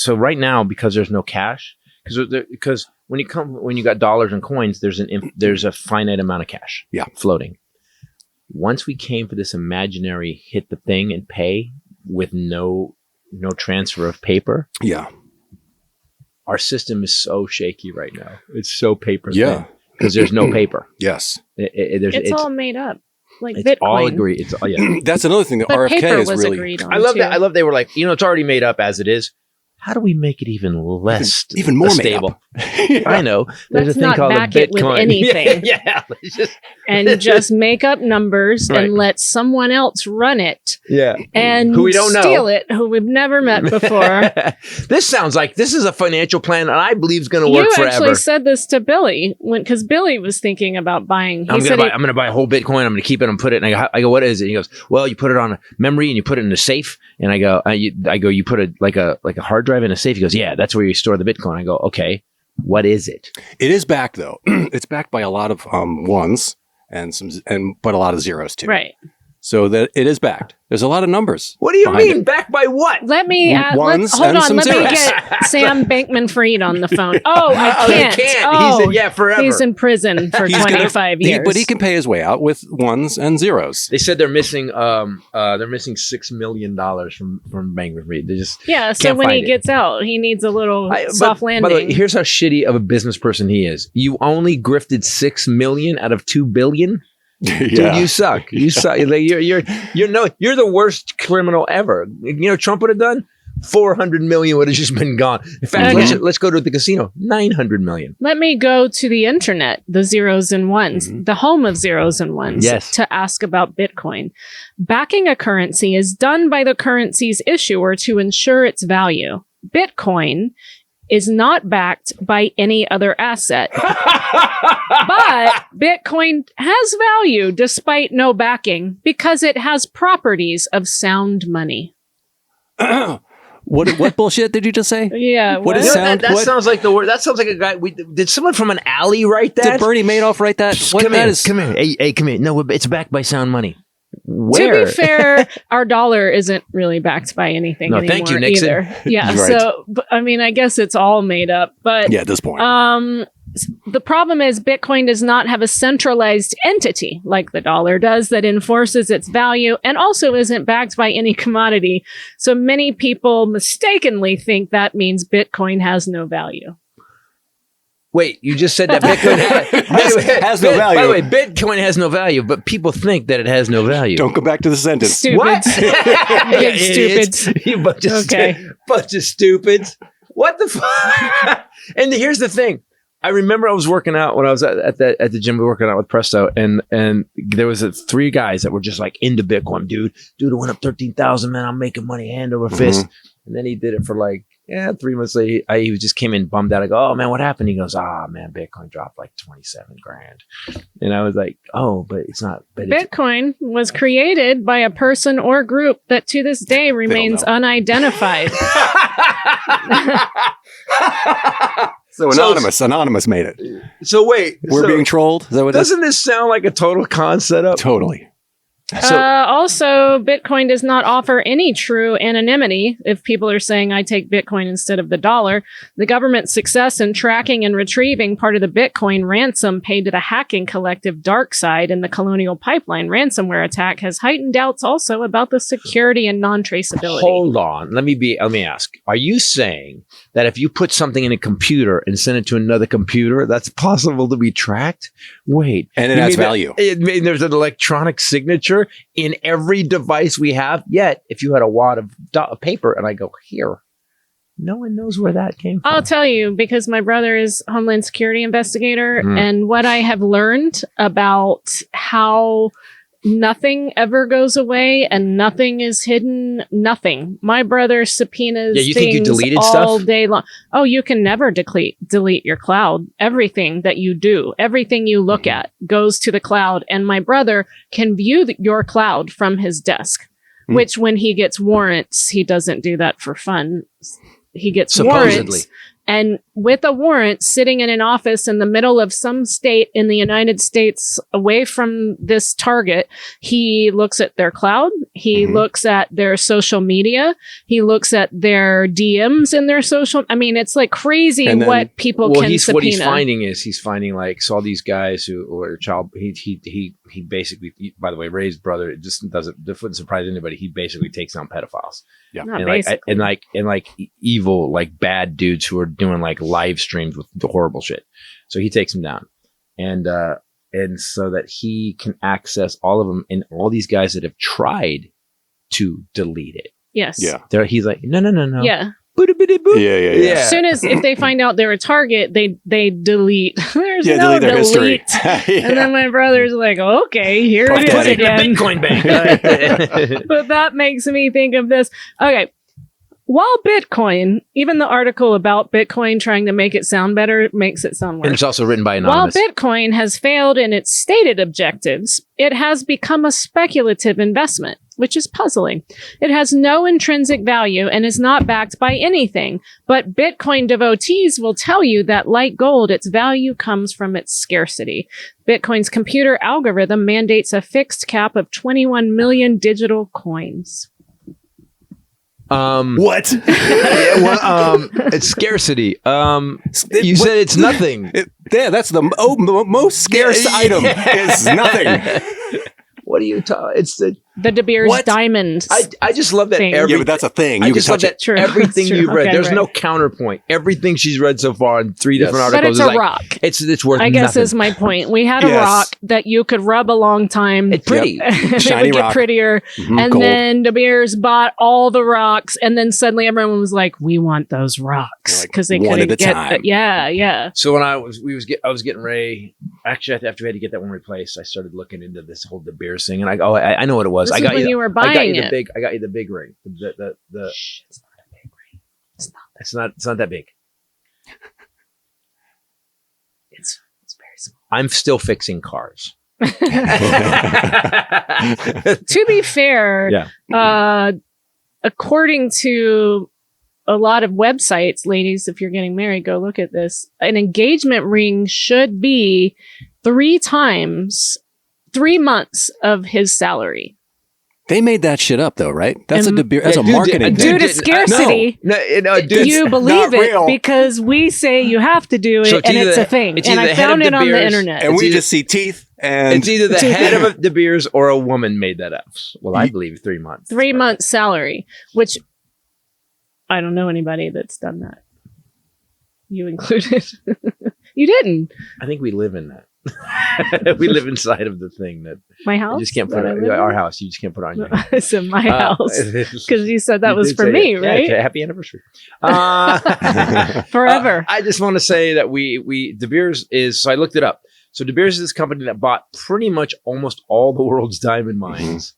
so right now, because there's no cash, because when you got dollars and coins, there's a finite amount of cash floating. Once we came for this imaginary hit the thing and pay with no transfer of paper. Yeah. Our system is so shaky right now. It's so paper thin because there's no paper. Yes. It's all made up. Like it's Bitcoin. all agreed. That's another thing that but RFK paper is was really. agreed on I love too. that. I love they were like, it's already made up as it is. How do we make it even less, even more stable? Yeah. I know. There's Let's a thing not called back a it with Bitcoin. anything. And just make up numbers and let someone else run it. Yeah. And who we don't know. Steal it, who we've never met before. This sounds like this is a financial plan that I believe is going to work forever. You actually said this to Billy because Billy was thinking about buying. I'm going to buy a whole Bitcoin. I'm going to keep it and put it. And I go, what is it? And he goes, well, you put it on a memory and you put it in a safe. And I go, you put it like a hard drive in a safe. He goes, yeah, that's where you store the Bitcoin. I go, okay, what is it? It is backed though. It's backed by a lot of ones but a lot of zeros too. Right. So that it is backed. There's a lot of numbers. What do you mean? Backed by what? Let me hold on. Let me get Sam Bankman-Fried on the phone. Oh, I can't. He can't. Oh, He said, forever. He's in prison for 25 years. But he can pay his way out with ones and zeros. They said they're missing $6 million from Bankman-Fried. They just so when he gets out, he needs a little soft landing. By the way, here's how shitty of a business person he is. You only grifted $6 million out of $2 billion. Dude, you suck. You suck. Like, you're the worst criminal ever. Trump would have done 400 million would have just been gone. In fact, let's go to the casino. 900 million. Let me go to the internet, the zeros and ones, the home of zeros and ones, to ask about Bitcoin. Backing a currency is done by the currency's issuer to ensure its value. Bitcoin is not backed by any other asset. But Bitcoin has value despite no backing because it has properties of sound money. What bullshit did you just say? Yeah. What is sound? That sounds like the word. That sounds like a guy. Did someone from an alley write that? Did Bernie Madoff write that? Come here. Hey, come here. No, it's backed by sound money. Where? To be fair, our dollar isn't really backed by anything anymore. Thank you, Nixon. Either. Yeah. Right. So, I guess it's all made up. But at this point, the problem is Bitcoin does not have a centralized entity like the dollar does that enforces its value and also isn't backed by any commodity. So many people mistakenly think that means Bitcoin has no value. Wait, you just said that Bitcoin has no value. By the way, Bitcoin has no value, but people think that it has no value. Don't go back to the sentence. Stupids. What? Stupids. You bunch of stupids. What the fuck? And here's the thing. I remember I was working out when I was at the gym working out with Presto, and there was 3 guys that were just like into Bitcoin. Dude, it went up 13,000, man. I'm making money hand over fist. And then he did it for 3 months later. He just came in bummed out. I go, oh man, what happened? He goes, man, Bitcoin dropped like 27 grand. And I was like, oh, but it's not. But Bitcoin was created by a person or group that to this day remains unidentified. So Anonymous made it. So wait, we're being trolled. Is that what doesn't this sound like a total con setup? Totally. Also, Bitcoin does not offer any true anonymity. If people are saying I take Bitcoin instead of the dollar, the government's success in tracking and retrieving part of the Bitcoin ransom paid to the hacking collective DarkSide in the Colonial Pipeline ransomware attack has heightened doubts also about the security and non-traceability. Hold on. Let me ask. Are you saying that if you put something in a computer and send it to another computer, that's possible to be tracked? Wait. And it has value. There's an electronic signature in every device we have. Yet, if you had a wad of paper and I go, here, no one knows where that came from. I'll tell you, because my brother is Homeland Security investigator, and what I have learned about how nothing ever goes away and nothing is hidden. Nothing. My brother subpoenas you think you deleted all stuff? Day long. Oh, you can never delete your cloud. Everything that you do, everything you look at goes to the cloud. And my brother can view your cloud from his desk, which when he gets warrants, he doesn't do that for fun. He gets warrants And with a warrant sitting in an office in the middle of some state in the United States away from this target, he looks at their cloud. He looks at their social media. He looks at their DMs in their social. I mean, it's like crazy what people can subpoena. What he's finding is like saw these guys who are child. He basically, by the way, Ray's brother. It just wouldn't surprise anybody. He basically takes down pedophiles. Yeah, and like evil, like bad dudes who are doing like live streams with the horrible shit. So he takes them down, and so that he can access all of them and all these guys that have tried to delete it. Yes. Yeah. He's like, no. Yeah. Yeah. As soon as if they find out they're a target, they delete. There's no delete their history. And then my brother's like, okay, here it is again. Bitcoin bank. But that makes me think of this. Okay. While Bitcoin, even the article about Bitcoin trying to make it sound better makes it sound worse. And it's also written by Anonymous. While Bitcoin has failed in its stated objectives, it has become a speculative investment, which is puzzling. It has no intrinsic value and is not backed by anything. But Bitcoin devotees will tell you that, like gold, its value comes from its scarcity. Bitcoin's computer algorithm mandates a fixed cap of 21 million digital coins. What? It's scarcity. You said it's nothing. That's the most scarce item is nothing. What are you talking? It's the De Beers diamond. I just love that. But that's a thing. I just love that everything you've read. Okay, there's no counterpoint. Everything she's read so far in 3 different articles. But it's a rock. It's worth. I guess is my point. We had a rock that you could rub a long time. It's pretty. Shiny it would rock. Get prettier. And gold. then De Beers bought all the rocks, and then suddenly everyone was like, "We want those rocks," because they couldn't get. Yeah. So when I was getting Ray. Actually, after we had to get that one replaced, I started looking into this whole De Beers thing, and I know what it was. This I got when you were buying it. I got you the big ring. Shh, it's not a big ring. It's not that big. It's very small. I'm still fixing cars. To be fair, according to a lot of websites, ladies, if you're getting married, go look at this. An engagement ring should be 3 months of his salary. They made that shit up, though, right? That's a marketing due to scarcity. You believe it real. Because we say you have to do it, and it's a thing. And I found it on the internet. And we just see teeth. And it's either the head of De Beers or a woman made that up. Well, I believe 3 months. 3 months salary, which I don't know anybody that's done that. You included. You didn't. I think we live in that. We live inside of the thing that my house. You just can't put it our house. You just can't put it on your house. It's in my house because you said that was for me, right? Yeah, happy anniversary. Forever. I just want to say that we De Beers is. So I looked it up. So De Beers is this company that bought pretty much almost all the world's diamond mines.